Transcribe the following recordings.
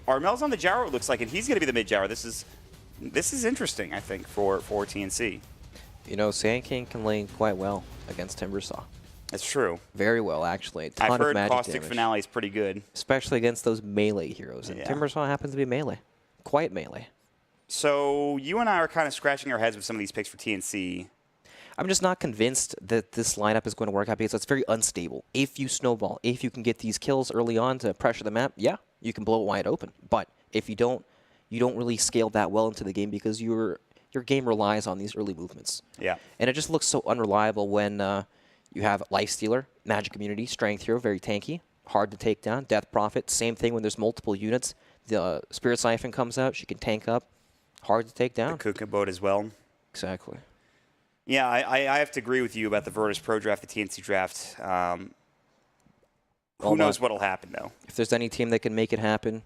Armel's on the gyro, it looks like, and he's going to be the mid gyro. This is interesting, I think, for TNC. You know, Sand King can lane quite well against Timbersaw. That's true. Very well, actually. A ton I've heard of magic Caustic damage. Finale is pretty good. Especially against those melee heroes. And Yeah. Timbersaw happens to be melee. Quite melee. So you and I are kind of scratching our heads with some of these picks for TNC. I'm just not convinced that this lineup is going to work out because it's very unstable. If you snowball, if you can get these kills early on to pressure the map, yeah, you can blow it wide open. But if you don't really scale that well into the game because your game relies on these early movements. Yeah. And it just looks so unreliable when you have Lifestealer, Magic Immunity, Strength Hero, very tanky, hard to take down, Death Prophet, same thing when there's multiple units. The Spirit Siphon comes out, she can tank up, hard to take down. The Kuka boat as well. Exactly. Yeah, I have to agree with you about the Virtus.Pro draft, the TNC draft. Who knows what will happen, though? If there's any team that can make it happen,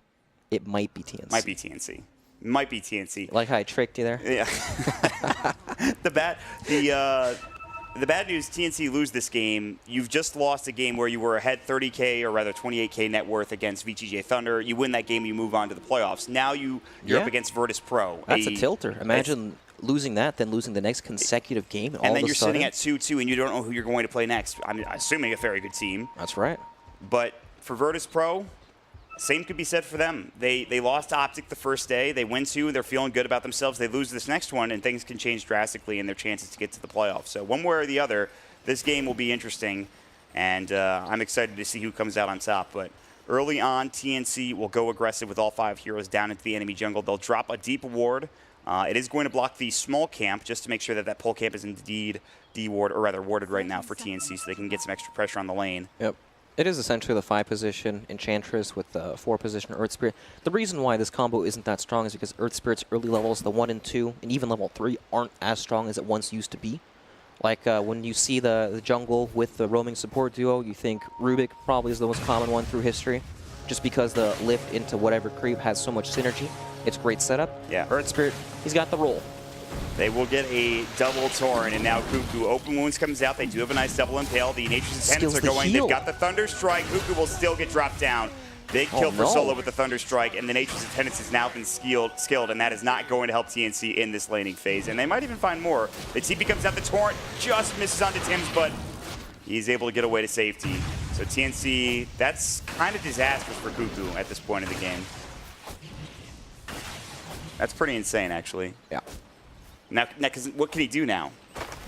it might be TNC. Might be TNC. Might be TNC. Like how I tricked you there? Yeah. The bad news, TNC lose this game. You've just lost a game where you were ahead 30K, or rather 28K net worth against VGJ Thunder. You win that game, you move on to the playoffs. Now you're up against Virtus.Pro. That's a tilter. Imagine losing that, then losing the next consecutive game. And then you're sitting at 2-2, and you don't know who you're going to play next. I'm assuming a very good team. That's right. But for Virtus.Pro, same could be said for them. They lost Optic the first day. They win 2. They're feeling good about themselves. They lose this next one, and things can change drastically in their chances to get to the playoffs. So one way or the other, this game will be interesting, and I'm excited to see who comes out on top. But early on, TNC will go aggressive with all 5 heroes down into the enemy jungle. They'll drop a deep ward. It is going to block the small camp just to make sure that that pole camp is indeed warded right now for TNC so they can get some extra pressure on the lane. Yep. It is essentially the 5-position Enchantress with the 4-position Earth Spirit. The reason why this combo isn't that strong is because Earth Spirit's early levels, the 1 and 2, and even level 3, aren't as strong as it once used to be. Like when you see the jungle with the roaming support duo, you think Rubik probably is the most common one through history, just because the lift into whatever creep has so much synergy. It's great setup. Yeah. Earth Spirit, he's got the roll. They will get a double Torrent, and now Cuckoo. Open Wounds comes out. They do have a nice double Impale. The Nature's Attendants are going. They've got the Thunder Strike. Cuckoo will still get dropped down. Big kill for Solo with the Thunder Strike, and the Nature's Attendants has now been skilled, and that is not going to help TNC in this laning phase. And they might even find more. The TP comes out. The Torrent just misses onto Tim's, but he's able to get away to safety. So TNC, that's kind of disastrous for Cuckoo at this point in the game. That's pretty insane, actually. Yeah. Now, because what can he do now?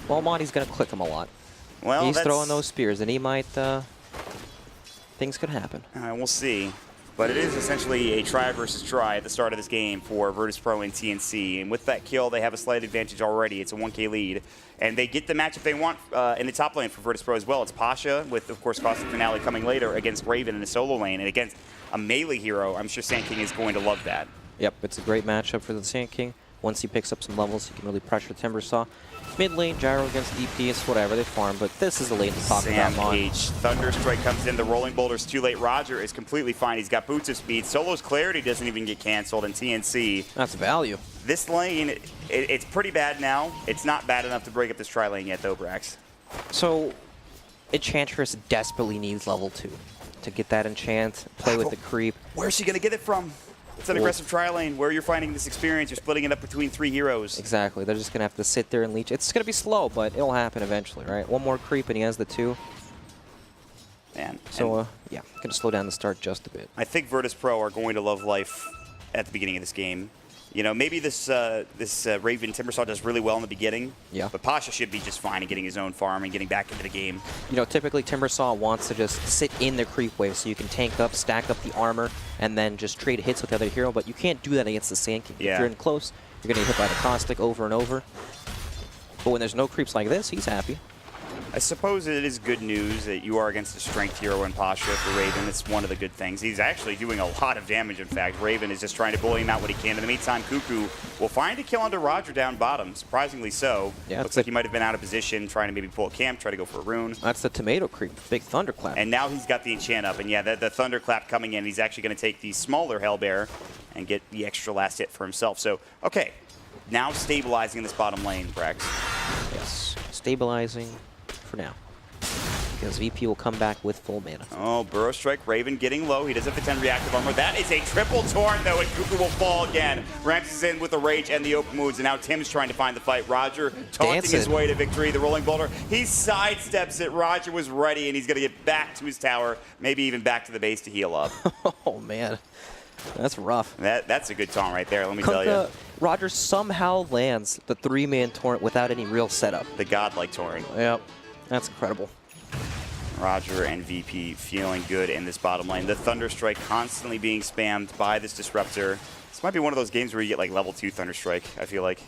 Well, Monty's going to click him a lot. Well, he's throwing those spears, and he might... things could happen. We'll see. But it is essentially a try versus try at the start of this game for Virtus.Pro and TNC. And with that kill, they have a slight advantage already. It's a 1K lead. And they get the matchup they want in the top lane for Virtus.Pro as well. It's Pasha with, of course, Caustic Finale coming later against Raven in the solo lane. And against a melee hero, I'm sure Sand King is going to love that. Yep, it's a great matchup for the Sand King. Once he picks up some levels, he can really pressure Timbersaw. Mid lane, gyro against DPS, whatever, they farm, but this is the lane to talk about. Sam H. Thunder Strike comes in, the Rolling Boulder's too late. Roger is completely fine. He's got Boots of Speed. Solo's Clarity doesn't even get canceled, and TNC. That's value. This lane, it's pretty bad now. It's not bad enough to break up this tri lane yet, though, Brax. So, Enchantress desperately needs level 2 to get that enchant, play with the creep. Where's she going to get it from? It's an aggressive tri lane where you're finding this experience. You're splitting it up between 3 heroes. Exactly. They're just going to have to sit there and leech. It's going to be slow, but it'll happen eventually, right? One more creep and he has the 2. Man. So, yeah, going to slow down the start just a bit. I think Virtus.Pro are going to love life at the beginning of this game. You know, maybe this Raven Timbersaw does really well in the beginning. Yeah. But Pasha should be just fine in getting his own farm and getting back into the game. You know, typically Timbersaw wants to just sit in the creep wave so you can tank up, stack up the armor, and then just trade hits with the other hero. But you can't do that against the Sand King. Yeah. If you're in close, you're going to get hit by the Caustic over and over. But when there's no creeps like this, he's happy. I suppose it is good news that you are against a strength hero in Pasha for Raven. It's one of the good things. He's actually doing a lot of damage, in fact. Raven is just trying to bully him out what he can. In the meantime, Cuckoo will find a kill under Roger down bottom, surprisingly so. Yeah, looks like he might have been out of position, trying to maybe pull a camp, try to go for a rune. That's the tomato creep, big thunderclap. And now he's got the enchant up, and yeah, the thunderclap coming in. He's actually going to take the smaller Hellbear and get the extra last hit for himself. So, okay, now stabilizing this bottom lane, Brax. Yes, stabilizing for now. because VP will come back with full mana. Oh, Burrow Strike, Raven getting low. He does have the 10 reactive armor. That is a triple taunt, though, and Cuckoo will fall again. Ramses in with the rage and the open moves, and now Tim's trying to find the fight. Roger taunting his way to victory. The rolling boulder. He sidesteps it. Roger was ready, and he's going to get back to his tower, maybe even back to the base to heal up. Oh, man. That's rough. That's a good taunt right there, let me tell you. Roger somehow lands the 3-man torrent without any real setup. The godlike torrent. Yep. That's incredible. Roger and VP feeling good in this bottom lane. The Thunder Strike constantly being spammed by this Disruptor. This might be one of those games where you get like level 2 Thunder Strike, I feel like.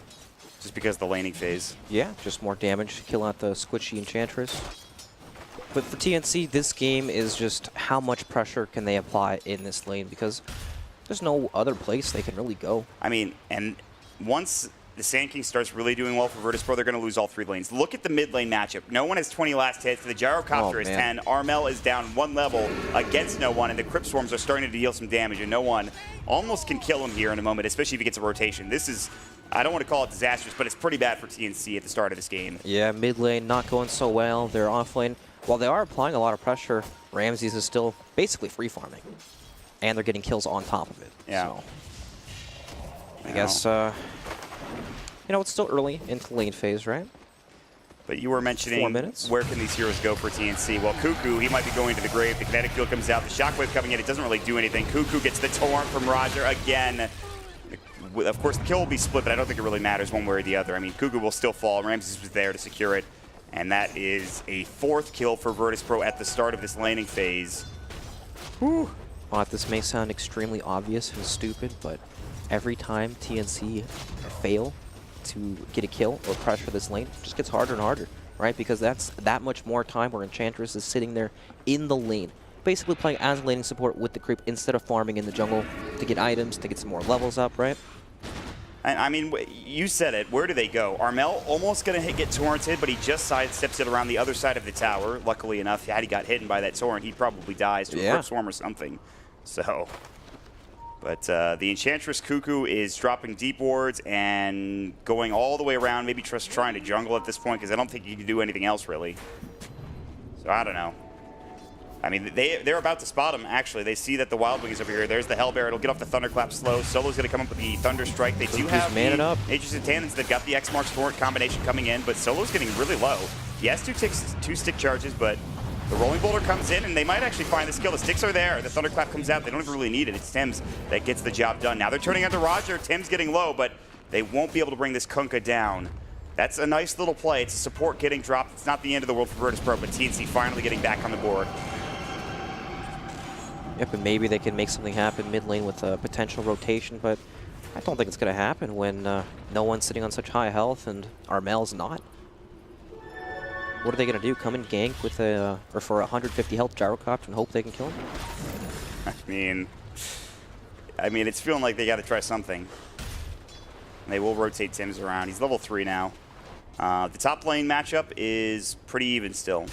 Just because of the laning phase. Yeah, just more damage. Kill out the squishy Enchantress. But for TNC, this game is just how much pressure can they apply in this lane, because there's no other place they can really go. I mean, and once the Sand King starts really doing well for Virtus.Pro, they're going to lose all 3 lanes. Look at the mid lane matchup. No one has 20 last hits. The Gyrocopter is 10. Armel is down 1 level against no one, and the Crypt Swarms are starting to deal some damage, and no one almost can kill him here in a moment, especially if he gets a rotation. This is, I don't want to call it disastrous, but it's pretty bad for TNC at the start of this game. Yeah, mid lane not going so well. They're off lane. While they are applying a lot of pressure, Ramses is still basically free farming. And they're getting kills on top of it. Yeah. So, I guess, you know, it's still early into lane phase, right? But you were mentioning 4 minutes. Where can these heroes go for TNC? Well, Cuckoo, he might be going to the grave. The kinetic field comes out. The shockwave coming in. It doesn't really do anything. Cuckoo gets the torrent from Roger again. Of course, the kill will be split, but I don't think it really matters one way or the other. I mean, Cuckoo will still fall. Ramses was there to secure it. And that is a 4th kill for Virtus.Pro at the start of this laning phase. Whew. Well, this may sound extremely obvious and stupid, but every time TNC fail to get a kill or pressure this lane, it just gets harder and harder, right? Because that's that much more time where Enchantress is sitting there in the lane, basically playing as laning support with the creep instead of farming in the jungle to get items, to get some more levels up, right? I mean, you said it. Where do they go? Armel almost going to get torrented, but he just sidesteps it around the other side of the tower. Luckily enough, had he got hit by that torrent, he probably dies to a Crypt Swarm or something. So, but the Enchantress Cuckoo is dropping deep wards and going all the way around, maybe just trying to jungle at this point, because I don't think he can do anything else, really. So, I don't know. I mean, they're about to spot him, actually. They see that the Wild Wing is over here. There's the Hellbear. It'll get off the Thunderclap slow. Solo's going to come up with the Thunder Strike. They do have the Aegis and Tannins. They've got the X-Marks Torrent combination coming in, but Solo's getting really low. He has 2 stick charges, but the Rolling Boulder comes in, and they might actually find the skill. The sticks are there. The Thunderclap comes out. They don't even really need it. It's Tims that gets the job done. Now they're turning onto Roger. Tim's getting low, but they won't be able to bring this Kunkka down. That's a nice little play. It's a support getting dropped. It's not the end of the world for Virtus.Pro, but TNC finally getting back on the board. Yep, and maybe they can make something happen mid lane with a potential rotation, but I don't think it's going to happen when no one's sitting on such high health and Armel's not. What are they going to do? Come and gank with a, or for 150 health Gyrocopter and hope they can kill him? I mean, it's feeling like they got to try something. They will rotate Tims around. He's level 3 now. The top lane matchup is pretty even still.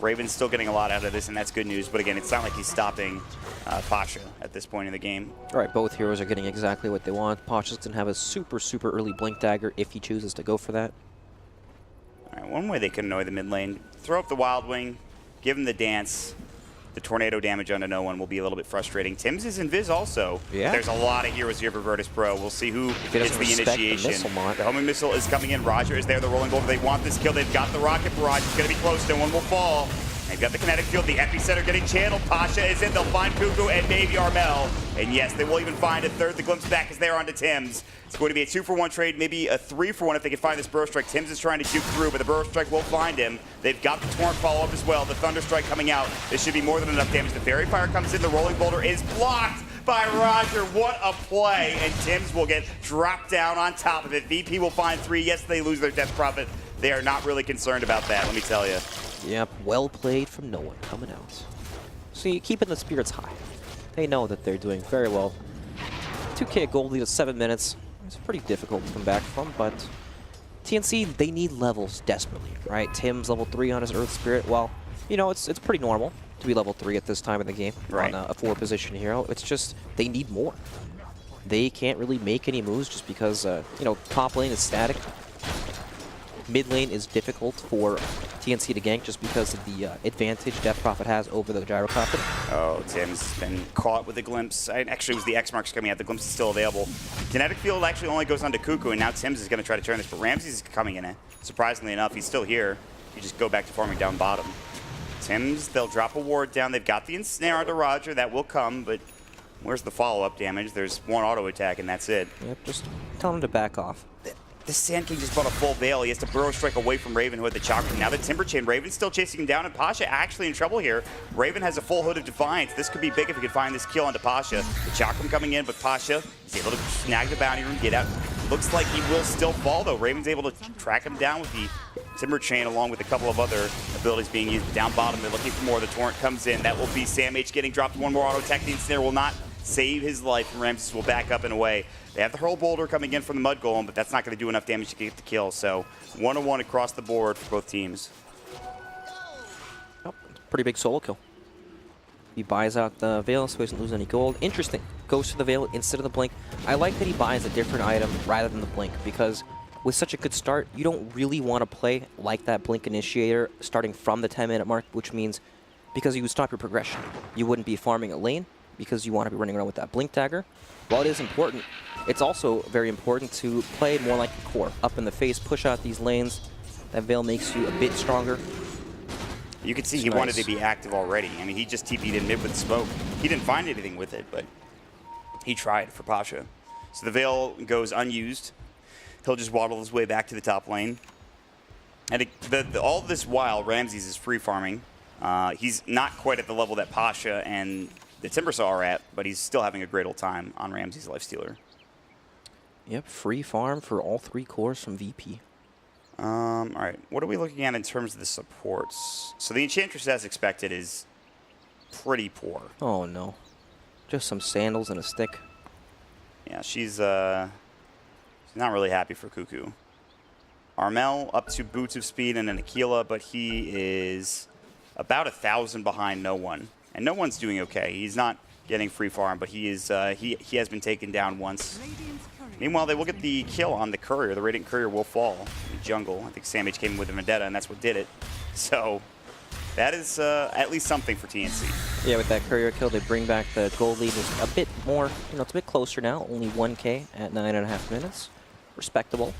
Raven's still getting a lot out of this, and that's good news. But again, it's not like he's stopping Pasha at this point in the game. All right, both heroes are getting exactly what they want. Pasha's going to have a super, super early Blink Dagger if he chooses to go for that. All right, one way they can annoy the mid lane, throw up the Wild Wing, give him the dance. The tornado damage onto no one will be a little bit frustrating. Tims is invis also. Yeah. There's a lot of heroes here for Virtus.Pro. We'll see who gets the initiation. The homing missile is coming in. Roger is there. The rolling boulder. They want this kill. They've got the rocket barrage. It's going to be close. No one will fall. They've got the kinetic field. The epicenter getting channeled. Pasha is in. They'll find Cuckoo and maybe Armel. And yes, they will even find a third. The glimpse back is there onto Tims. It's going to be a 2-for-1 trade, maybe a 3-for-1 if they can find this Burrow Strike. Tims is trying to juke through, but the Burrow Strike will find him. They've got the Torrent follow-up as well. The Thunder Strike coming out. This should be more than enough damage. The Fairy Fire comes in. The Rolling Boulder is blocked by Roger. What a play. And Tims will get dropped down on top of it. VP will find 3. Yes, they lose their Death Prophet. They are not really concerned about that, let me tell you. Yep, well played from no one coming out. See, keeping the spirits high. They know that they're doing very well. 2K gold lead at 7 minutes. It's pretty difficult to come back from, but TNC, they need levels desperately, right? Tim's level 3 on his Earth Spirit. Well, you know, it's pretty normal to be level 3 at this time in the game on a 4-position hero. It's just they need more. They can't really make any moves just because, you know, top lane is static. Mid lane is difficult for TNC to gank just because of the advantage Death Prophet has over the Gyrocopter. Oh, Tim's been caught with a glimpse. Actually, it was the X marks coming out. The glimpse is still available. Kinetic Field actually only goes on to Cuckoo, and now Tim's is going to try to turn this, but Ramses is coming in. Surprisingly enough, he's still here. You just go back to farming down bottom. Tim's, they'll drop a ward down. They've got the Ensnare to Roger. That will come, but where's the follow-up damage? There's one auto attack, and that's it. Yep, just tell him to back off. The Sand King just bought a full veil. He has to burrow strike away from Raven, who had the chakra. Now the Timber Chain. Raven's still chasing him down, and Pasha actually in trouble here. Raven has a full Hood of Defiance. This could be big if he could find this kill onto Pasha. The chakra coming in, but Pasha is able to snag the bounty room, get out. Looks like he will still fall, though. Raven's able to track him down with the Timber Chain, along with a couple of other abilities being used. Down bottom, they're looking for more. The Torrent comes in. That will be Sam H getting dropped. One more auto attack. The Ensnare will not save his life, and Ramses will back up and away. They have the Hurl Boulder coming in from the Mud Golem, but that's not going to do enough damage to get the kill. So 1-1 across the board for both teams. Oh, pretty big solo kill. He buys out the Veil so he doesn't lose any gold. Interesting. Goes to the Veil instead of the Blink. I like that he buys a different item rather than the Blink, because with such a good start, you don't really want to play like that Blink Initiator starting from the 10-minute mark, which means because you would stop your progression. You wouldn't be farming a lane because you want to be running around with that Blink Dagger. While it is important, it's also very important to play more like a core. Up in the face, push out these lanes. That Veil makes you a bit stronger. You could see he wanted to be active already. I mean, he just TP'd in mid with smoke. He didn't find anything with it, but he tried for Pasha. So the Veil goes unused. He'll just waddle his way back to the top lane. And all this while, Ramses is free farming. He's not quite at the level that Pasha and the Timbersaw are at, but he's still having a great old time on Ramses' Lifestealer. Yep, free farm for all 3 cores from VP. All right, what are we looking at in terms of the supports? So the Enchantress, as expected, is pretty poor. Oh no, just some sandals and a stick. Yeah, she's not really happy for Cuckoo. Armel up to Boots of Speed and an Aquila, but he is about 1,000 behind No One. And No One's doing okay. He's not getting free farm, but he is he has been taken down once. Meanwhile, they will get the kill on the Courier. The Radiant Courier will fall in the jungle. I think Sam H came in with a Vendetta, and that's what did it. So that is at least something for TNC. Yeah, with that Courier kill, they bring back the gold lead just a bit more, it's a bit closer now. Only 1K at 9.5 minutes. Respectable.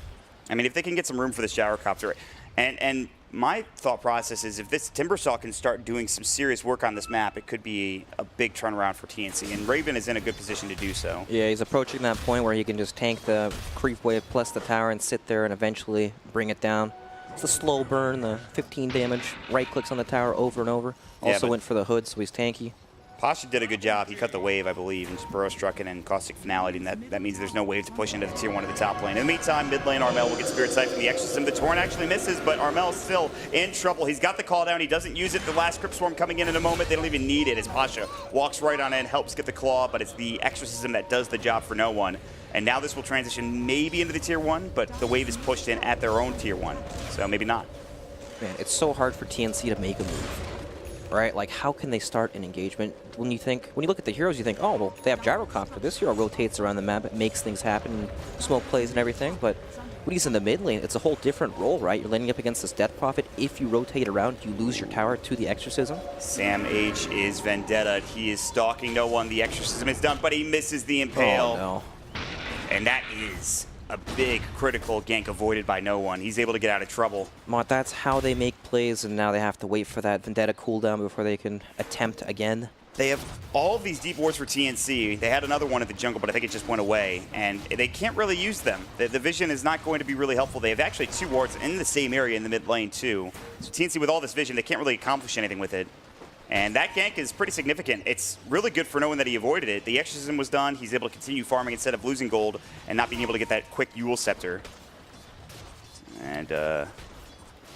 I mean, if they can get some room for this Gyrocopter, and my thought process is if this Timbersaw can start doing some serious work on this map, it could be a big turnaround for TNC, and Raven is in a good position to do so. Yeah, he's approaching that point where he can just tank the creep wave plus the tower and sit there and eventually bring it down. It's the slow burn, the 15 damage, right clicks on the tower over and over. Also went for the hood, so he's tanky. Pasha did a good job. He cut the wave, I believe, and just burrow struck it in Caustic Finality, and that means there's no wave to push into the tier 1 of the top lane. In the meantime, mid lane, Armel will get Spirit Sight from the Exorcism. The Torrent actually misses, but Armel's still in trouble. He's got the call down. He doesn't use it. The last Crypt Swarm coming in a moment. They don't even need it as Pasha walks right on in, helps get the claw, but it's the Exorcism that does the job for No One. And now this will transition maybe into the tier 1, but the wave is pushed in at their own tier 1, so maybe not. Man, it's so hard for TNC to make a move. Right? Like, how can they start an engagement? When you look at the heroes, you think, oh, well, they have Gyrocopter. This hero rotates around the map. It makes things happen, smoke plays and everything. But when he's in the mid lane, it's a whole different role, right? You're laning up against this Death Prophet. If you rotate around, you lose your tower to the Exorcism. Sam H is Vendetta. He is stalking No One. The Exorcism is done, but he misses the Impale. Oh, no. And that is a big critical gank avoided by No One. He's able to get out of trouble. Mott, that's how they make plays, and now they have to wait for that Vendetta cooldown before they can attempt again. They have all of these deep wards for TNC. They had another one at the jungle, but I think it just went away, and they can't really use them. The vision is not going to be really helpful. They have actually 2 wards in the same area in the mid lane, too. So TNC, with all this vision, they can't really accomplish anything with it. And that gank is pretty significant. It's really good for knowing that he avoided it. The Exorcism was done. He's able to continue farming instead of losing gold and not being able to get that quick Yule Scepter. And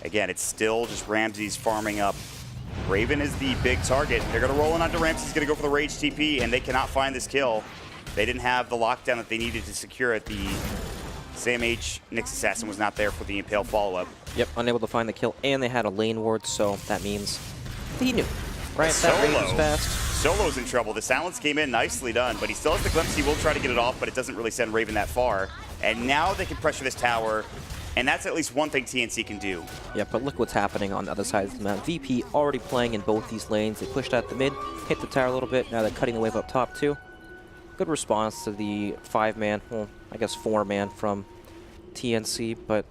again, it's still just Ramses farming up. Raven is the big target. They're going to roll in onto Ramses. He's going to go for the Rage TP, and they cannot find this kill. They didn't have the lockdown that they needed to secure it. The Sam H Nyx Assassin was not there for the Impale follow-up. Yep, unable to find the kill, and they had a lane ward, so that means he knew. Right, that Rage is fast. Solo's in trouble. The silence came in, nicely done, but he still has the glimpse. He will try to get it off, but it doesn't really send Raven that far. And now they can pressure this tower. And that's at least one thing TNC can do. Yeah, but look what's happening on the other side of the map. VP already playing in both these lanes. They pushed out the mid, hit the tower a little bit. Now they're cutting the wave up top too. Good response to the 5-man, well, I guess 4-man from TNC, but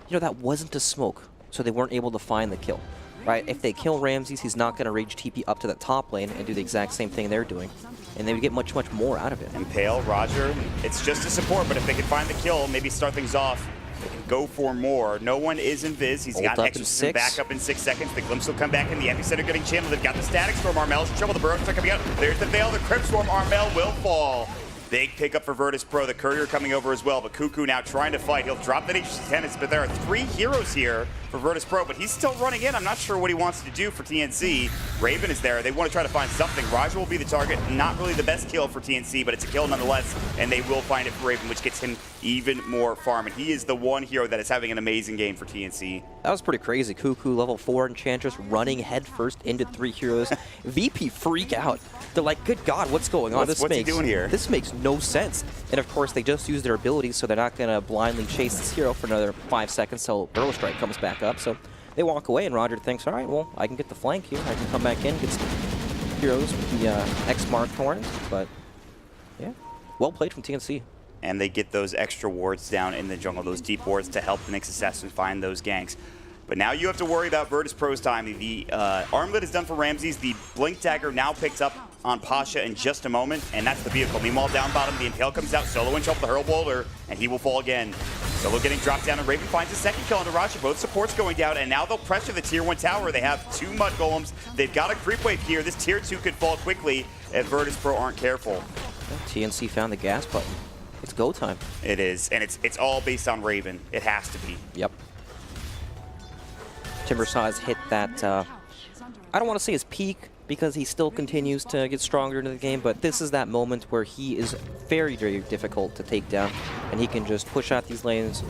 you know, that wasn't a smoke, so they weren't able to find the kill. Right? If they kill Ramses, he's not going to rage TP up to the top lane and do the exact same thing they're doing. And they would get much, much more out of it. Impale, Roger, it's just a support, but if they can find the kill, maybe start things off, they can go for more. No one is invis. He's got extra back up in 6 seconds. The Glimpse will come back in. The epicenter getting channeled. They've got the Static Storm. Armel's in trouble. The Burrows are coming out. There's the Veil. The Crypt Storm. Armel will fall. Big pickup for Virtus.Pro. The Courier coming over as well, but Cuckoo now trying to fight. He'll drop that tennis, but there are 3 heroes here for Virtus.Pro, but he's still running in. I'm not sure what he wants to do for TNC. Raven is there. They want to try to find something. Roger will be the target. Not really the best kill for TNC, but it's a kill nonetheless, and they will find it for Raven, which gets him even more farm. And he is the one hero that is having an amazing game for TNC. That was pretty crazy. Cuckoo, level 4 Enchantress, running headfirst into 3 heroes. VP freak out. They're like, good God, what's going on? What's he doing here? This makes no sense. And of course, they just use their abilities, so they're not going to blindly chase this hero for another 5 seconds till Burrow Strike comes back up. So they walk away, and Roger thinks, all right, well, I can get the flank here. I can come back in, get some heroes with the X-Mark horns. But yeah, well played from TNC. And they get those extra wards down in the jungle, those deep wards to help the Nyx Assassin find those ganks. But now you have to worry about Virtus.Pro's time. The armlet is done for Ramses. The Blink Dagger now picked up on Pasha in just a moment, and that's the vehicle. Meanwhile, down bottom, the Impale comes out, solo and off the Hurl Boulder, and he will fall again. Solo getting dropped down, and Raven finds a second kill on Raja. Both supports going down, and now they'll pressure the Tier 1 tower. They have 2 Mud Golems. They've got a creep wave here. This Tier 2 could fall quickly if Virtus.Pro aren't careful. TNC found the gas button. It's go time. It is, and it's all based on Raven. It has to be. Yep. Timbersaws hit that, I don't want to say his peak, because he still continues to get stronger into the game, but this is that moment where he is very, very difficult to take down, and he can just push out these lanes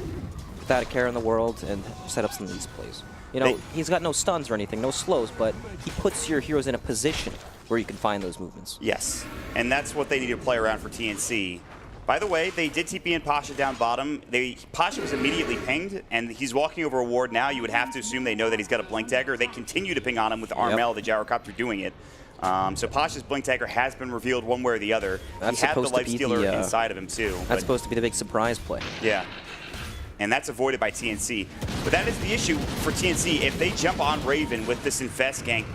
without a care in the world and set up some of these plays. You know, he's got no stuns or anything, no slows, but he puts your heroes in a position where you can find those movements. Yes, and that's what they need to play around for TNC. By the way, they did TP in Pasha down bottom. Pasha was immediately pinged, and he's walking over a ward now. You would have to assume they know that he's got a Blink Dagger. They continue to ping on him with Armel, the Gyrocopter, doing it. So Pasha's Blink Dagger has been revealed one way or the other. That's he had the Life Stealer inside of him, too. That's supposed to be the big surprise play. Yeah. And that's avoided by TNC. But that is the issue for TNC. If they jump on Raven with this Infest gank,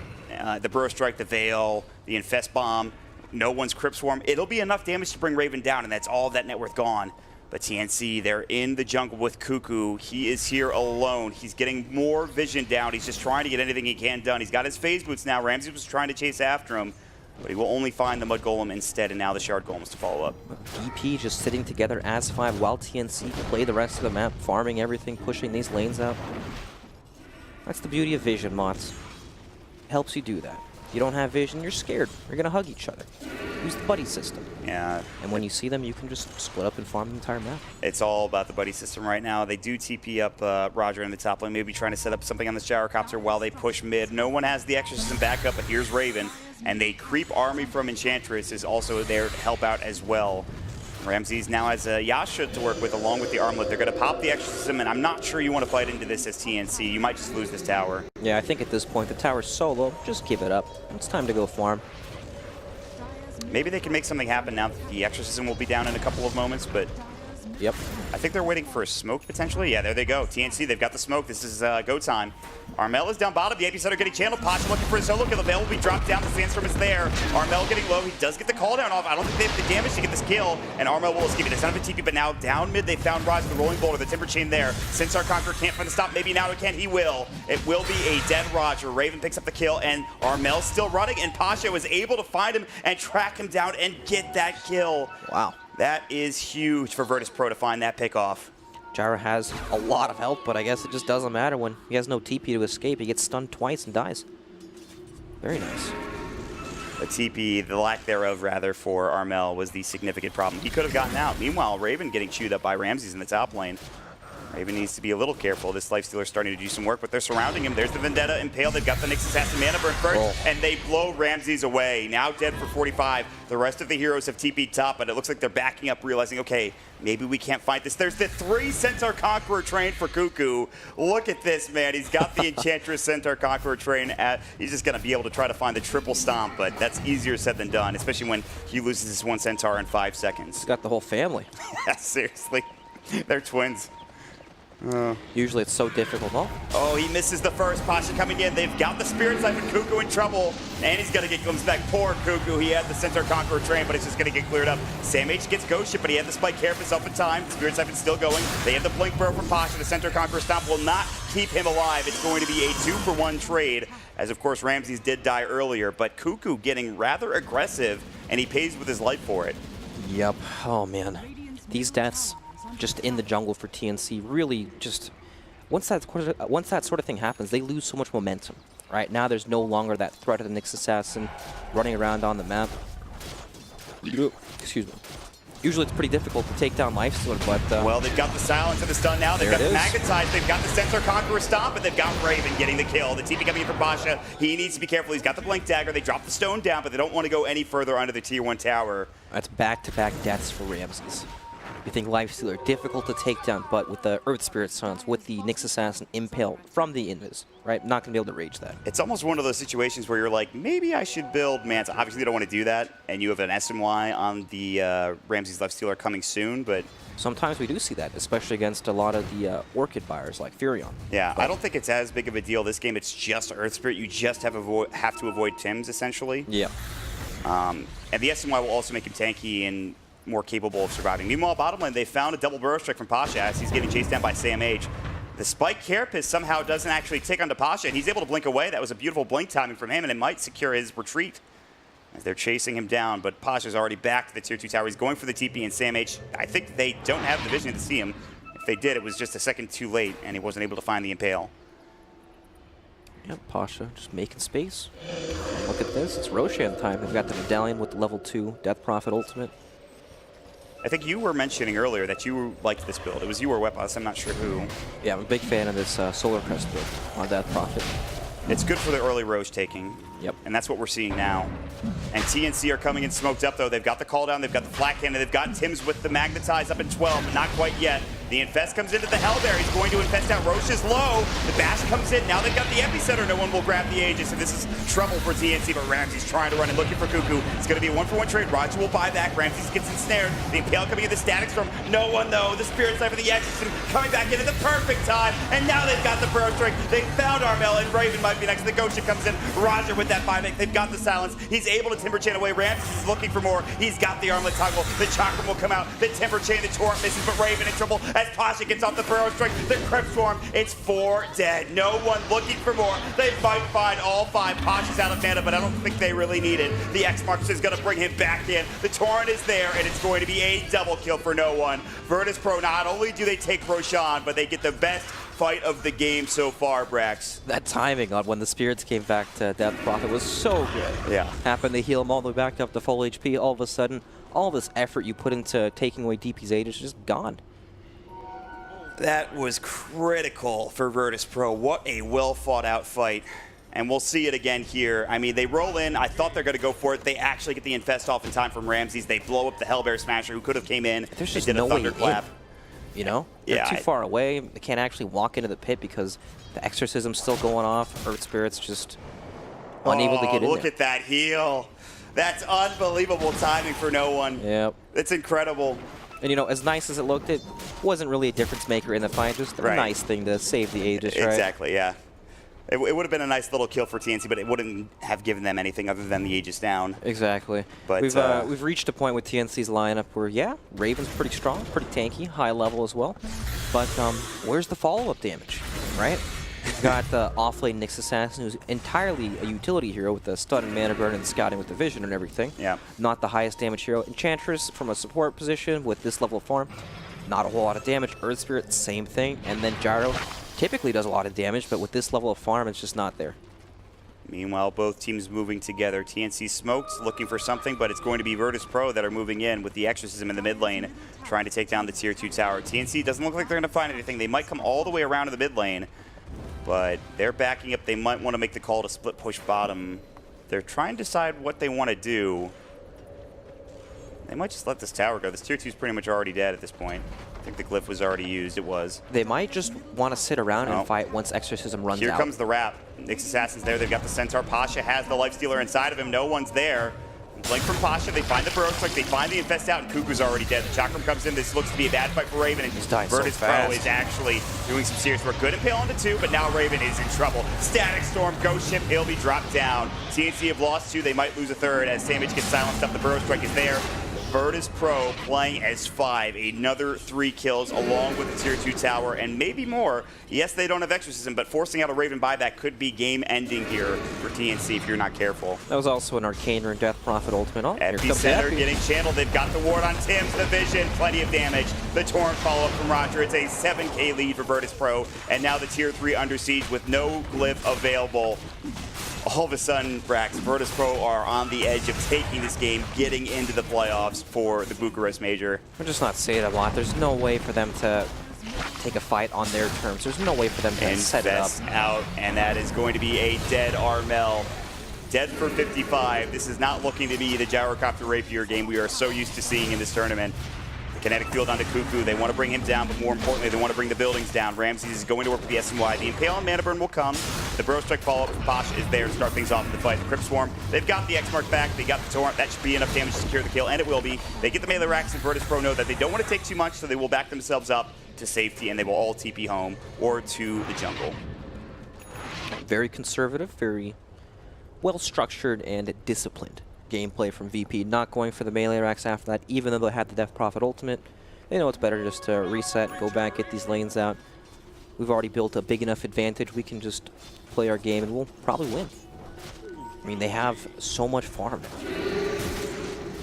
the Burrow Strike, the Veil, the Infest Bomb, no one's Crypt Swarm, it'll be enough damage to bring Raven down, and that's all that net worth gone. But TNC, they're in the jungle with Cuckoo. He is here alone. He's getting more vision down. He's just trying to get anything he can done. He's got his phase boots now. Ramsey was trying to chase after him, but he will only find the Mud Golem instead, and now the Shard Golems to follow up. VP just sitting together as 5 while TNC play the rest of the map, farming everything, pushing these lanes out. That's the beauty of vision, Mots. Helps you do that. If you don't have vision, you're scared. You're going to hug each other. Use the buddy system. Yeah. And when you see them, you can just split up and farm the entire map. It's all about the buddy system right now. They do TP up Roger in the top lane, maybe trying to set up something on this Gyrocopter while they push mid. No one has the Exorcism backup, but here's Raven. And they creep army from Enchantress is also there to help out as well. Ramses now has Yasha to work with along with the Armlet. They're going to pop the Exorcism, and I'm not sure you want to fight into this as TNC. You might just lose this tower. Yeah, I think at this point the tower's so low, just give it up. It's time to go farm. Maybe they can make something happen now that the Exorcism will be down in a couple of moments, but yep. I think they're waiting for a smoke potentially. Yeah, there they go. TNC, they've got the smoke. This is go time. Armel is down bottom. The AP Center getting channeled. Pasha looking for a solo kill. The Veil will be dropped down. The Sandstorm is there. Armel getting low. He does get the call down off. I don't think they have the damage to get this kill. And Armel will escape it. It's not a TP, but now down mid, they found Rise with the Rolling Boulder, the Timber Chain there. Since our Conqueror can't find the stop, maybe now it can. He will. It will be a dead Roger. Raven picks up the kill, and Armel's still running, and Pasha was able to find him and track him down and get that kill. Wow. That is huge for Virtus.Pro to find that pick off. Gyro has a lot of health, but I guess it just doesn't matter when he has no TP to escape. He gets stunned twice and dies. Very nice. The TP, the lack thereof, rather, for Armel was the significant problem. He could have gotten out. Meanwhile, Raven getting chewed up by Ramses in the top lane. Raven needs to be a little careful. This Lifestealer is starting to do some work, but they're surrounding him. There's the Vendetta Impale. They've got the Nyx Assassin Mana Burn first, and they blow Ramses away. Now dead for 45. The rest of the heroes have TP'd top, but it looks like they're backing up, realizing, okay, maybe we can't fight this. There's the 3 Centaur Conqueror train for Cuckoo. Look at this, man. He's got the Enchantress Centaur Conqueror train. He's just going to be able to try to find the triple stomp, but that's easier said than done, especially when he loses his 1 Centaur in 5 seconds. He's got the whole family. Seriously. They're twins. Usually it's so difficult. Oh, he misses the first. Pasha coming in. They've got the Spirit Siphon. Cuckoo in trouble. And he's going to get glimpsed back. Poor Cuckoo. He had the Centaur Conqueror train, but it's just going to get cleared up. Sam H gets Ghost Ship, but he had the Spike Carapace up in time. Spirit Siphon's still going. They have the Blink Burrow from Pasha. The Centaur Conqueror Stomp will not keep him alive. It's going to be a 2-for-1 trade, as of course Ramses did die earlier. But Cuckoo getting rather aggressive, and he pays with his life for it. Yep. Oh, man. These deaths just in the jungle for TNC really just... Once that sort of thing happens, they lose so much momentum. Right now, there's no longer that threat of the Nyx Assassin running around on the map. Excuse me. Usually, it's pretty difficult to take down Lifestealer, but well, they've got the silence and the stun now. They've got the Magnetize. They've got the Centaur Conqueror Stomp, and they've got Raven getting the kill. The TP coming in from Pasha. He needs to be careful. He's got the Blink Dagger. They drop the stone down, but they don't want to go any further under the Tier 1 tower. That's back-to-back deaths for Ramses. You think Lifestealer, difficult to take down, but with the Earth Spirit Silence, with the Nyx Assassin Impale from the Invis, right? Not going to be able to rage that. It's almost one of those situations where you're like, maybe I should build Manta. Obviously, they don't want to do that, and you have an SMY on the Ramses Lifestealer coming soon, but... Sometimes we do see that, especially against a lot of the Orchid buyers like Furion. Yeah, but I don't think it's as big of a deal this game. It's just Earth Spirit. You just have to avoid Tims, essentially. Yeah. And the SMY will also make him tanky and more capable of surviving. Meanwhile, bottom lane, they found a double burrow strike from Pasha as he's getting chased down by Sam H. The Spike Carapace somehow doesn't actually tick onto Pasha, and he's able to blink away. That was a beautiful blink timing from him, and it might secure his retreat as they're chasing him down. But Pasha's already back to the Tier 2 tower. He's going for the TP, and Sam H, I think they don't have the vision to see him. If they did, it was just a second too late, and he wasn't able to find the Impale. Yep, Pasha just making space. Look at this, it's Roshan time. They've got the Medallion with the level 2 Death Prophet ultimate. I think you were mentioning earlier that you liked this build. It was you or Wetboss, I'm not sure who. Yeah, I'm a big fan of this Solar Crest build on Death Prophet. It's good for the early Roche taking. Yep. And that's what we're seeing now. And TNC are coming in smoked up, though. They've got the call down, they've got the flat cannon, they've got Tims with the Magnetize up in 12, but not quite yet. The Infest comes into the Hellbear. He's going to infest out. Roche is low. The Bash comes in. Now they've got the Epicenter. No one will grab the Aegis, and this is trouble for TNC, but Ramses trying to run and looking for Cuckoo. It's going to be a 1-for-1 trade. Roger will buy back. Ramses gets ensnared. The Impale coming in the Static Storm. No one, though. The Spirit Siphon for the Exorcism coming back in at the perfect time, and now they've got the Burrow Strike. They found Armel, and Raven might be next. The Ghost Ship comes in. Roger with that buyback. They've got the silence. He's able to Timber Chain away. Ramses is looking for more. He's got the Armlet Toggle. The Chakram will come out. The Timber Chain, the Torrent misses, but Raven in trouble as Pasha gets off the Burrow Strike. The Crypt Swarm. It's 4 dead. No one looking for more. They might find all 5. Pasha's out of mana, but I don't think they really need it. The X-Marks is going to bring him back in. The Torrent is there, and it's going to be a double kill for no one. Virtus.Pro, not only do they take Roshan, but they get the best fight of the game so far, Brax. That timing on when the Spirits came back to Death Prophet was so good. Yeah. Happened to heal him all the way back up to full HP. All of a sudden, all this effort you put into taking away DP's Aegis is just gone. That was critical for Virtus.Pro. What a well-fought-out fight. And we'll see it again here. I mean, they roll in. I thought they're going to go for it. They actually get the Infest off in time from Ramses. They blow up the Hellbear Smasher, who could have came in. There's just did no a thunderclap. You know? They're too far away. They can't actually walk into the pit because the Exorcism's still going off. Earth Spirit's just unable to get in there. Look at that heal. That's unbelievable timing for no one. Yep. It's incredible. And, you know, as nice as it looked, it wasn't really a difference maker in the fight. Just a nice thing to save the Aegis, right? Exactly, yeah. It would have been a nice little kill for TNC, but it wouldn't have given them anything other than the Aegis down. Exactly. But we've reached a point with TNC's lineup where, yeah, Raven's pretty strong, pretty tanky, high level as well. But where's the follow-up damage, right? We've got the off-lane Nyx Assassin, who's entirely a utility hero with the stun and mana burn and scouting with the vision and everything. Yeah. Not the highest damage hero. Enchantress from a support position with this level of farm, not a whole lot of damage. Earth Spirit, same thing. And then Gyro typically does a lot of damage, but with this level of farm, it's just not there. Meanwhile, both teams moving together. TNC smoked, looking for something, but it's going to be Virtus.Pro that are moving in with the Exorcism in the mid lane, trying to take down the Tier 2 tower. TNC doesn't look like they're going to find anything. They might come all the way around to the mid lane, but they're backing up. They might want to make the call to split push bottom. They're trying to decide what they want to do. They might just let this tower go. This Tier 2 is pretty much already dead at this point. I think the glyph was already used. It was. They might just want to sit around and fight once Exorcism runs out. Here comes the wrap. Nyx Assassin's there. They've got the Centaur. Pasha has the Lifestealer inside of him. No one's there. Blink from Pasha. They find the Baroque Strike. They find the Infest out, and Cuckoo's already dead. The Chakram comes in. This looks to be a bad fight for Raven. And Virtus.Pro is actually doing some serious work. Good Impale into 2, but now Raven is in trouble. Static Storm, Ghost Ship, he'll be dropped down. TNC have lost 2. They might lose a 3rd as Samage gets silenced up. The Baroque Strike is there. Virtus.Pro playing as 5, another 3 kills along with the Tier 2 tower and maybe more. Yes, they don't have Exorcism, but forcing out a Raven buyback could be game-ending here for TNC if you're not careful. That was also an Arcane or Death Prophet ultimate. Oh, Epicenter getting channeled. They've got the ward on Tim's, the Vision, plenty of damage. The Torrent follow-up from Roger. It's a 7K lead for Virtus.Pro, and now the Tier 3 under siege with no glyph available. All of a sudden, Brax, Virtus.Pro are on the edge of taking this game, getting into the playoffs for the Bucharest Major. We're just not saying a lot. There's no way for them to take a fight on their terms. There's no way for them to set it up. Out, and that is going to be a dead Armel. Dead for 55. This is not looking to be the Gyrocopter Rapier game we are so used to seeing in this tournament. Kinetic field onto Cuckoo. They want to bring him down, but more importantly, they want to bring the buildings down. Ramses is going to work with the SMY. The Impale and Mana Burn will come. The Bro Strike follow-up from Pasha is there to start things off in the fight. The Crypt Swarm, they've got the X-Mark back. They got the Torrent. That should be enough damage to secure the kill, and it will be. They get the melee racks, and Virtus.Pro know that they don't want to take too much, so they will back themselves up to safety, and they will all TP home or to the jungle. Very conservative, very well-structured and disciplined gameplay from VP. Not going for the melee racks after that, even though they had the Death Prophet ultimate. They know it's better just to reset, go back, get these lanes out. We've already built a big enough advantage. We can just play our game and we'll probably win. I mean, they have so much farm.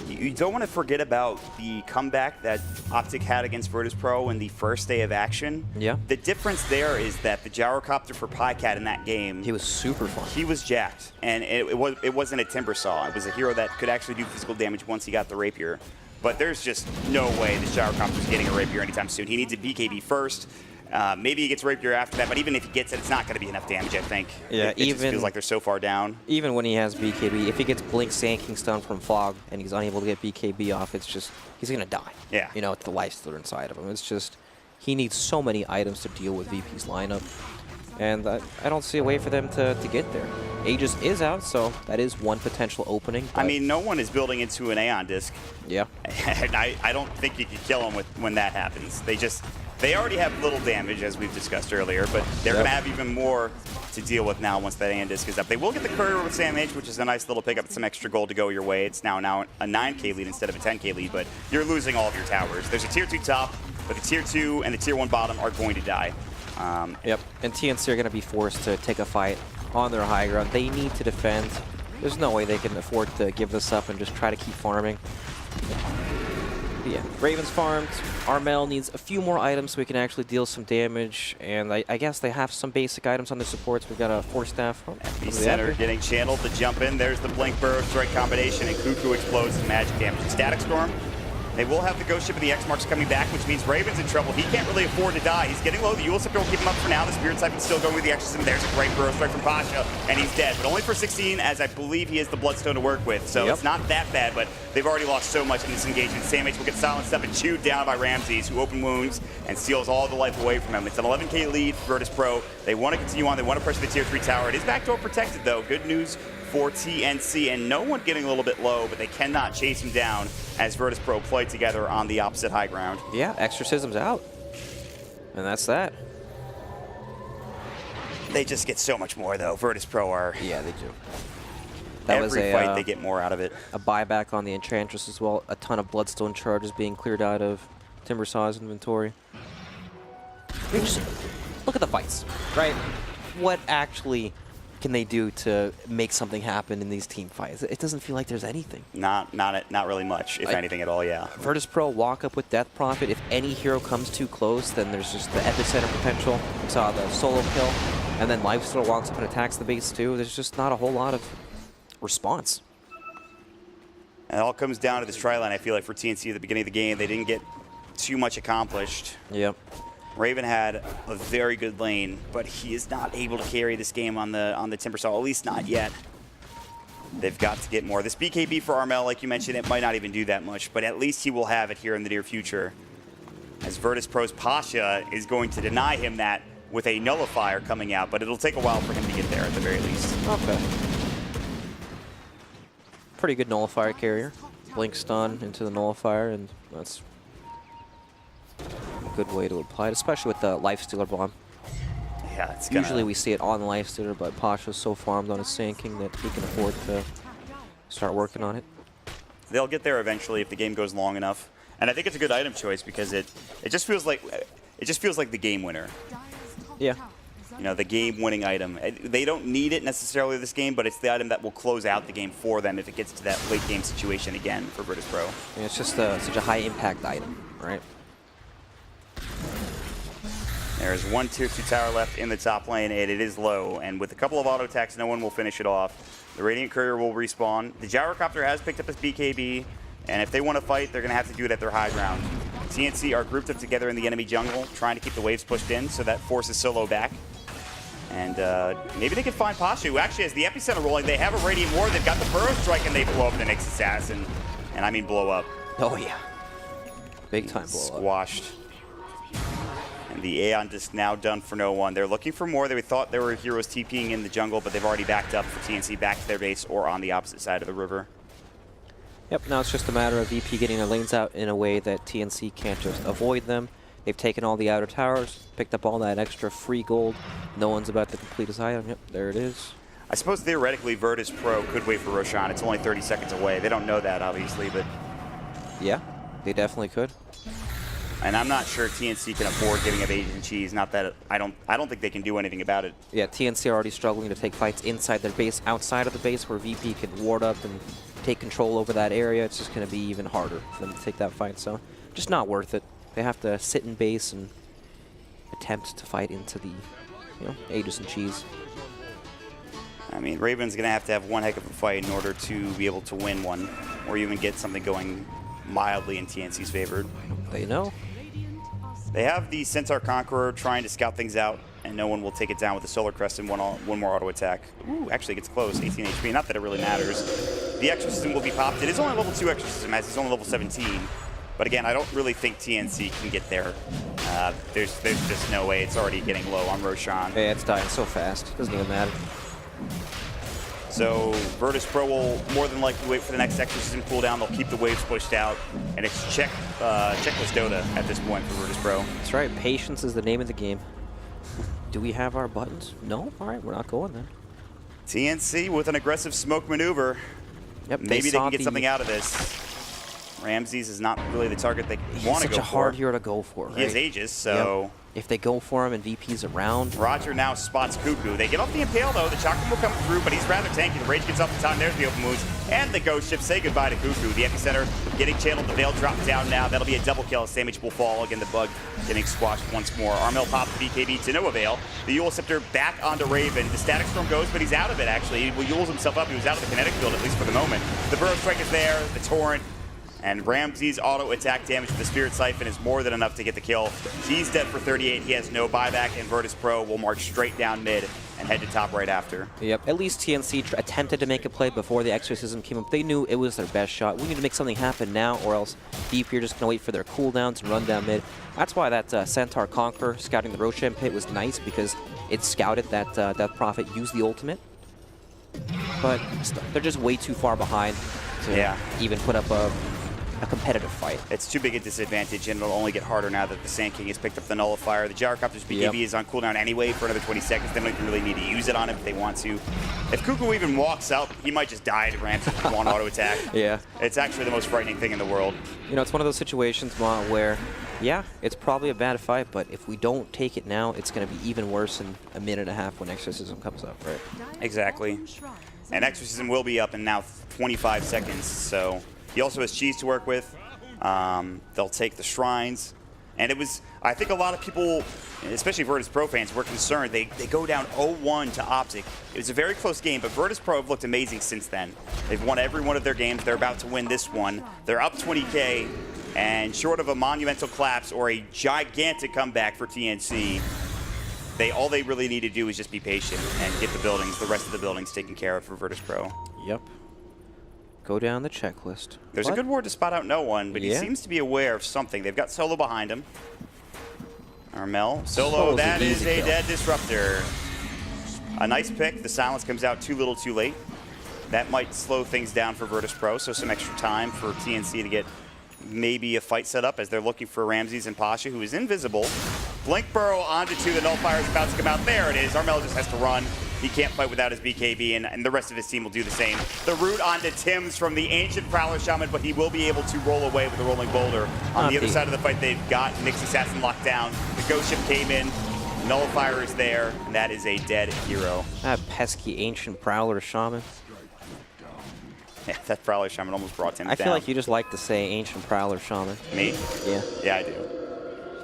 You don't want to forget about the comeback that Optic had against Virtus.Pro in the first day of action. Yeah. The difference there is that the Gyrocopter for Pycat in that game, he was super fun. He was jacked, and it wasn't a Timber Saw. It was a hero that could actually do physical damage once he got the Rapier. But there's just no way the Gyrocopter's getting a Rapier anytime soon. He needs a BKB first. Maybe he gets Rapier after that, but even if he gets it, it's not going to be enough damage, I think. Yeah, it just feels like they're so far down. Even when he has BKB, if he gets Blink Sanking Stun from Fog and he's unable to get BKB off, it's just, he's going to die. Yeah. You know, it's the Lifestealer inside of him. It's just, he needs so many items to deal with VP's lineup. And I don't see a way for them to get there. Aegis is out, so that is one potential opening. I mean, no one is building into an Aeon disc. Yeah. And I don't think you can kill them when that happens. They already have little damage, as we've discussed earlier, but they're going to have even more to deal with now once that Aeon disc is up. They will get the Courier with Samage, which is a nice little pickup, some extra gold to go your way. It's now a 9K lead instead of a 10K lead, but you're losing all of your towers. There's a Tier 2 top, but the Tier 2 and the Tier 1 bottom are going to die. Yep, and TNC are going to be forced to take a fight on their high ground. They need to defend. There's no way they can afford to give this up and just try to keep farming. But yeah, Ravens farmed. Armel needs a few more items so we can actually deal some damage. And I guess they have some basic items on their supports. We've got a Force Staff. Center getting channeled to jump in. There's the Blink Burrow Strike combination, and Cuckoo explodes some magic damage. Static Storm. They will have the Ghost Ship and the X-Marks coming back, which means Raven's in trouble. He can't really afford to die. He's getting low. The Eul Scepter will keep him up for now. The Spirit Siphon's still going with the Exorcism. There's a great Burrow Strike from Pasha, and he's dead. But only for 16, as I believe he has the Bloodstone to work with. So it's not that bad, but they've already lost so much in this engagement. Samage will get silenced up and chewed down by Ramses, who open wounds and steals all the life away from him. It's an 11K lead for Virtus.Pro. They want to continue on. They want to pressure the Tier 3 tower. It is backdoor protected, though. Good news for TNC, and no one getting a little bit low, but they cannot chase him down as Virtus.Pro play together on the opposite high ground. Yeah, Exorcism's out. And that's that. They just get so much more, though. Virtus.Pro are... Yeah, they do. That every was fight, they get more out of it. A buyback on the Enchantress as well. A ton of Bloodstone charges being cleared out of Timber Saw's inventory. Just look at the fights, right? What actually can they do to make something happen in these team fights? It doesn't feel like there's anything. Not really much, if anything at all, yeah. Virtus.Pro walk up with Death Prophet. If any hero comes too close, then there's just the epicenter potential. We saw the solo kill. And then Lifesteal walks up and attacks the base too. There's just not a whole lot of response. And it all comes down to this try line, I feel like, for TNC at the beginning of the game. They didn't get too much accomplished. Yep. Raven had a very good lane, but he is not able to carry this game on the Timber Saw, at least not yet. They've got to get more. This BKB for Armel, like you mentioned, it might not even do that much, but at least he will have it here in the near future. As Virtus.Pro's Pasha is going to deny him that with a nullifier coming out, but it'll take a while for him to get there at the very least. Okay. Pretty good nullifier carrier. Blink stun into the nullifier, and that's a good way to apply it, especially with the Lifestealer bomb. Yeah, it's gonna... Usually we see it on Lifestealer, but Pasha's so farmed on his Sand King that he can afford to start working on it. They'll get there eventually if the game goes long enough. And I think it's a good item choice because it just feels like the game winner. Yeah. You know, the game-winning item. They don't need it necessarily this game, but it's the item that will close out the game for them if it gets to that late-game situation again for Virtus.Pro. Yeah, it's just such a high-impact item, right? There's one Tier 2 tower left in the top lane, and it is low. And with a couple of auto attacks, no one will finish it off. The Radiant Courier will respawn. The Gyrocopter has picked up his BKB, and if they want to fight, they're going to have to do it at their high ground. TNC are grouped up together in the enemy jungle, trying to keep the waves pushed in, so that forces Solo back. And maybe they can find Pasha, who actually has the epicenter rolling. They have a Radiant Ward, they've got the Burrow Strike, and they blow up the next assassin. And I mean blow up. Oh, yeah. Big time blow up. Squashed. And the Aeon Disc now done for no one. They're looking for more. They thought there were heroes TPing in the jungle, but they've already backed up for TNC back to their base or on the opposite side of the river. Yep, now it's just a matter of VP getting their lanes out in a way that TNC can't just avoid them. They've taken all the outer towers, picked up all that extra free gold. No one's about to complete his item. Yep, there it is. I suppose theoretically Virtus.Pro could wait for Roshan. It's only 30 seconds away. They don't know that, obviously, but... Yeah, they definitely could. And I'm not sure TNC can afford giving up Asian cheese. Not that I don't think they can do anything about it. Yeah, TNC are already struggling to take fights inside their base, outside of the base, where VP can ward up and take control over that area. It's just going to be even harder for them to take that fight. So, just not worth it. They have to sit in base and attempt to fight into the, Aegis and cheese. I mean, Raven's going to have one heck of a fight in order to be able to win one, or even get something going mildly in TNC's favor. They know. They have the Centaur Conqueror trying to scout things out, and no one will take it down with the Solar Crest and one more auto attack. Ooh, actually gets close, 18 HP. Not that it really matters. The Exorcism will be popped. It is only level 2 Exorcism, as he's only level 17. But again, I don't really think TNC can get there. There's just no way. It's already getting low on Roshan. Yeah, it's dying so fast. Doesn't even matter. So Virtus.Pro will more than likely wait for the next Exorcism cooldown. They'll keep the waves pushed out, and it's checklist Dota at this point for Virtus.Pro. That's right. Patience is the name of the game. Do we have our buttons? No? All right, we're not going then. TNC with an aggressive smoke maneuver. Yep, Maybe they can get something out of this. Ramses is not really the target they want to go for. He's such a hard hero to go for, right? He has Aegis, so... Yep. If they go for him and VP's around... Roger now spots Cuckoo. They get off the Impale, though. The Chakram will come through, but he's rather tanky. The Rage gets off the time. There's the open moves. And the Ghost Ship say goodbye to Cuckoo. The Epicenter getting channeled. The Veil drops down now. That'll be a double kill. Damage will fall. Again, the Bug getting squashed once more. Armel pops the BKB to no avail. The Eul Scepter back onto Raven. The Static Storm goes, but he's out of it, actually. He Euls himself up. He was out of the kinetic field, at least for the moment. The Burrow Strike is there. The Torrent. And Ramses' auto attack damage with the Spirit Siphon is more than enough to get the kill. He's dead for 38. He has no buyback, and Virtus.Pro will march straight down mid and head to top right after. Yep. At least TNC attempted to make a play before the Exorcism came up. They knew it was their best shot. We need to make something happen now, or else VP are just going to wait for their cooldowns and run down mid. That's why that Centaur Conqueror scouting the Roshan pit was nice, because it scouted that Death Prophet use the ultimate. But they're just way too far behind to even put up a competitive fight. It's too big a disadvantage, and it'll only get harder now that the Sand King has picked up the Nullifier. The Gyrocopter's BKB is on cooldown anyway for another 20 seconds. They don't even really need to use it on him if they want to. If Cuckoo even walks up, he might just die to Ramses with one auto attack. Yeah. It's actually the most frightening thing in the world. It's one of those situations, Ma, where, yeah, it's probably a bad fight, but if we don't take it now, it's going to be even worse in a minute and a half when Exorcism comes up, right? Exactly. And Exorcism will be up in now 25 seconds, so... He also has cheese to work with. They'll take the shrines. And it was, I think a lot of people, especially Virtus.Pro fans, were concerned. They go down 0-1 to Optic. It was a very close game, but Virtus.Pro have looked amazing since then. They've won every one of their games. They're about to win this one. They're up 20K, and short of a monumental collapse or a gigantic comeback for TNC, all they really need to do is just be patient and get the rest of the buildings taken care of for Virtus.Pro. Yep. Go down the checklist. There's a good ward to spot out no one, but he seems to be aware of something. They've got Solo behind him. Armel. Solo, that is a dead disruptor. A nice pick. The silence comes out too little too late. That might slow things down for Virtus.Pro, so some extra time for TNC to get maybe a fight set up as they're looking for Ramses and Pasha, who is invisible. Blink Burrow onto 2. The Nullifier is about to come out. There it is. Armel just has to run. He can't fight without his BKB, and the rest of his team will do the same. The root onto Tim's from the Ancient Prowler Shaman, but he will be able to roll away with the Rolling Boulder. On the other side of the fight, they've got Nyx Assassin locked down. The Ghost Ship came in. Nullifier is there, and that is a dead hero. That pesky Ancient Prowler Shaman. Yeah, that Prowler Shaman almost brought Tim down. I feel like you just like to say Ancient Prowler Shaman. Me? Yeah. Yeah, I do.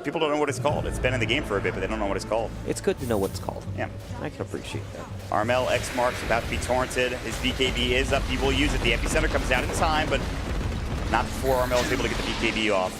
People don't know what it's called. It's been in the game for a bit, but they don't know what it's called. It's good to know what it's called. Yeah. I can appreciate that. Armel X Mark's about to be torrented. His BKB is up. He will use it. The epicenter comes out in time, but not before Armel is able to get the BKB off.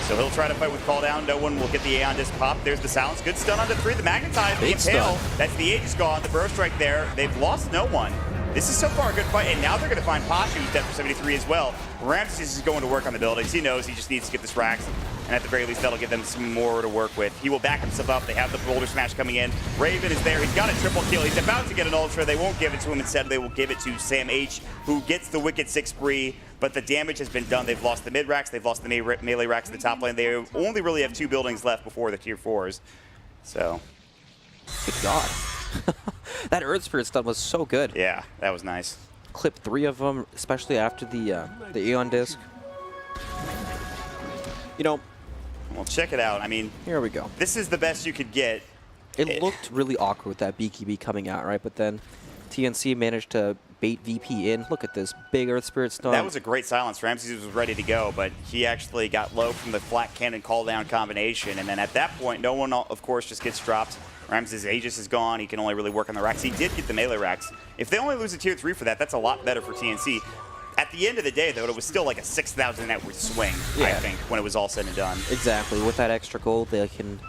So he'll try to fight with Call Down. No one will get the Aeon Disc pop. There's the silence. Good stun onto 3. The Magnetize, the Impale. That's the Aegis gone. The Burst right there. They've lost no one. This is so far a good fight, and now they're going to find Pasha, who's dead for 73 as well. Ramses is going to work on the buildings. He knows he just needs to get this racks, and at the very least, that'll give them some more to work with. He will back himself up. They have the Boulder Smash coming in. Raven is there. He's got a triple kill. He's about to get an Ultra. They won't give it to him. Instead, they will give it to Sam H, who gets the Wicked 6 free, but the damage has been done. They've lost the mid racks. They've lost the melee racks in the top lane. They only really have 2 buildings left before the tier 4s. So. Good God. That Earth Spirit stun was so good. Yeah, that was nice. Clipped 3 of them, especially after the Aeon Disc. You know, well, check it out. I mean, here we go. This is the best you could get. It looked really awkward with that BKB coming out, right? But then TNC managed to bait VP in. Look at this big Earth Spirit stun. That was a great silence. Ramses was ready to go, but he actually got low from the flat cannon call down combination. And then at that point, no one, of course, just gets dropped. Ramses' Aegis is gone. He can only really work on the racks. He did get the melee racks. If they only lose a tier 3 for that, that's a lot better for TNC. At the end of the day, though, it was still like a 6,000 net worth swing, I think, when it was all said and done. Exactly. With that extra gold, they can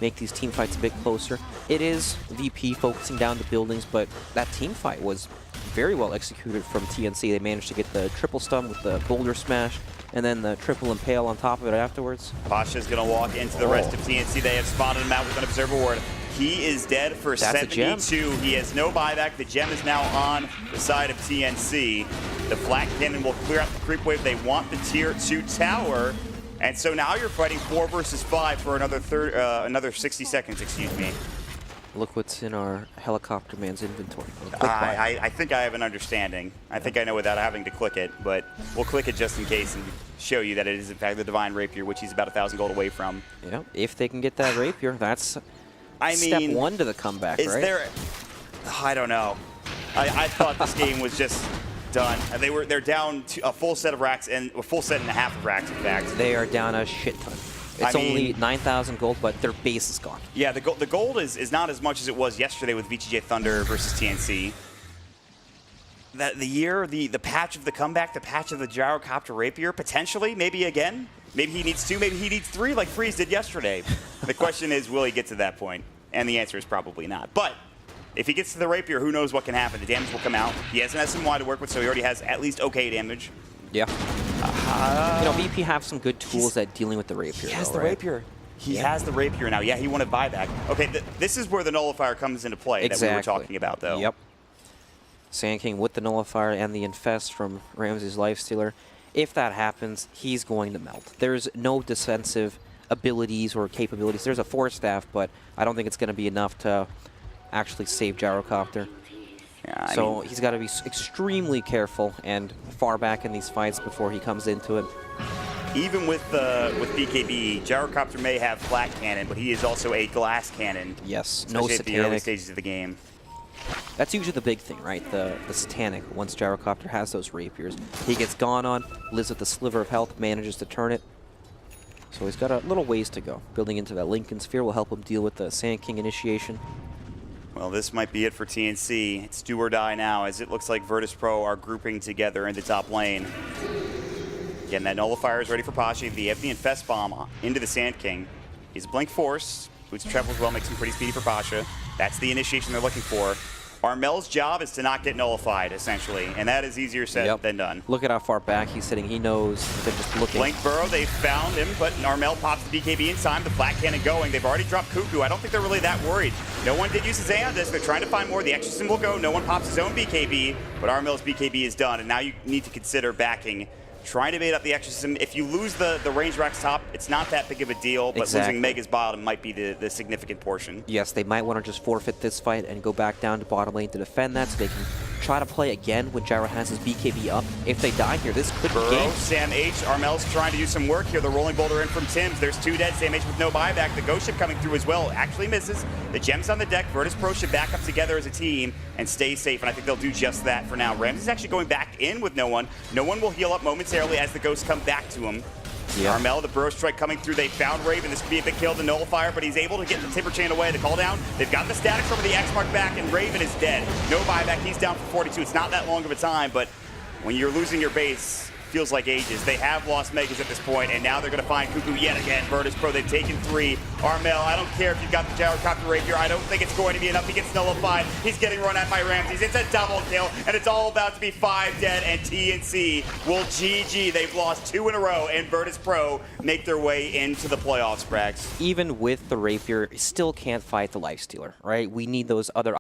make these team fights a bit closer. It is VP focusing down the buildings, but that team fight was very well executed from TNC. They managed to get the triple stun with the Boulder Smash, and then the triple Impale on top of it afterwards. Pasha's going to walk into the rest of TNC. They have spotted him out with an Observer Ward. He is dead for 72. He has no buyback. The gem is now on the side of TNC. The flat cannon will clear out the creep wave. They want the tier 2 tower. And so now you're fighting 4 versus 5 for another 60 seconds, excuse me. Look what's in our helicopter man's inventory. I think I have an understanding. I think I know without having to click it, but we'll click it just in case and show you that it is in fact the Divine Rapier, which he's about 1,000 gold away from. Yeah, if they can get that Rapier, that's step 1 to the comeback, right? There, I don't know. I thought this game was just done. They're down to a full set of racks and a full set and a half of racks, in fact. They are down a shit ton. It's only 9,000 gold, but their base is gone. Yeah, the gold is not as much as it was yesterday with VTJ Thunder versus TNC. The patch of the comeback, the patch of the Gyrocopter Rapier, potentially, maybe again. Maybe he needs 2, maybe he needs 3 like Freeze did yesterday. The question is, will he get to that point? And the answer is probably not. But if he gets to the Rapier, who knows what can happen. The damage will come out. He has an SMY to work with, so he already has at least okay damage. Yeah. VP have some good tools at dealing with the Rapier. He has the Rapier. He has the Rapier now. Yeah, he wanted buyback. Okay, this is where the Nullifier comes into play that we were talking about, though. Yep. Sand King with the Nullifier and the Infest from Ramses' Lifestealer. If that happens, he's going to melt. There's no defensive abilities or capabilities. There's a Force Staff, but I don't think it's going to be enough to actually save Gyrocopter. Yeah, so he's got to be extremely careful and far back in these fights before he comes into it. Even with BKB, Gyrocopter may have flat cannon, but he is also a glass cannon. Yes, no Satanic. At the early stages of the game. That's usually the big thing, right? The Satanic, once Gyrocopter has those Rapiers. He gets gone on, lives with the sliver of health, manages to turn it. So he's got a little ways to go. Building into that Lincoln Sphere will help him deal with the Sand King initiation. Well, this might be it for TNC. It's do or die now, as it looks like Virtus.Pro are grouping together in the top lane. Again, that Nullifier is ready for Pasha. They have the Infest Bomb into the Sand King. He's a Blink Force. Boots of Travel as well, makes him pretty speedy for Pasha. That's the initiation they're looking for. Armel's job is to not get nullified, essentially, and that is easier said than done. Look at how far back he's sitting. He knows they're just looking. Blink Burrow, they found him, but Armel pops the BKB in time. The flat cannon going. They've already dropped Cuckoo. I don't think they're really that worried. No one did use his A on this. They're trying to find more. The Exorcism will go. No one pops his own BKB, but Armel's BKB is done, and now you need to consider backing. Trying to bait up the Exorcism. If you lose the range racks top, it's not that big of a deal, but losing Mega's bottom might be the significant portion. Yes, they might want to just forfeit this fight and go back down to bottom lane to defend that so they can try to play again when Gyro has his BKB up. If they die here, this could be game. Sam H. Armel's trying to do some work here. The rolling boulder in from Tim's. There's 2 dead. Sam H. with no buyback. The Ghost Ship coming through as well. Actually misses. The Gems on the deck. Virtus.Pro should back up together as a team and stay safe, and I think they'll do just that for now. Ramsey's actually going back in with no one. No one will heal up momentarily as the Ghosts come back to him. Armel, the Burrow Strike coming through. They found Raven. This could be a big kill, the Nullifier, but he's able to get the Timber Chain away. The call down. They've got the statics over the X mark back, and Raven is dead. No buyback. He's down for 42. It's not that long of a time, but when you're losing your base, feels like ages. They have lost Megas at this point, and now they're going to find Cuckoo yet again. Virtus.Pro, they've taken 3. Armel, I don't care if you've got the Gyrocopter Rapier. I don't think it's going to be enough. He gets nullified. He's getting run at by Ramses. It's a double kill, and it's all about to be 5 dead, and TNC will GG. They've lost 2 in a row, and Virtus.Pro make their way into the playoffs, Brax. Even with the Rapier, still can't fight the Lifestealer, right? We need those other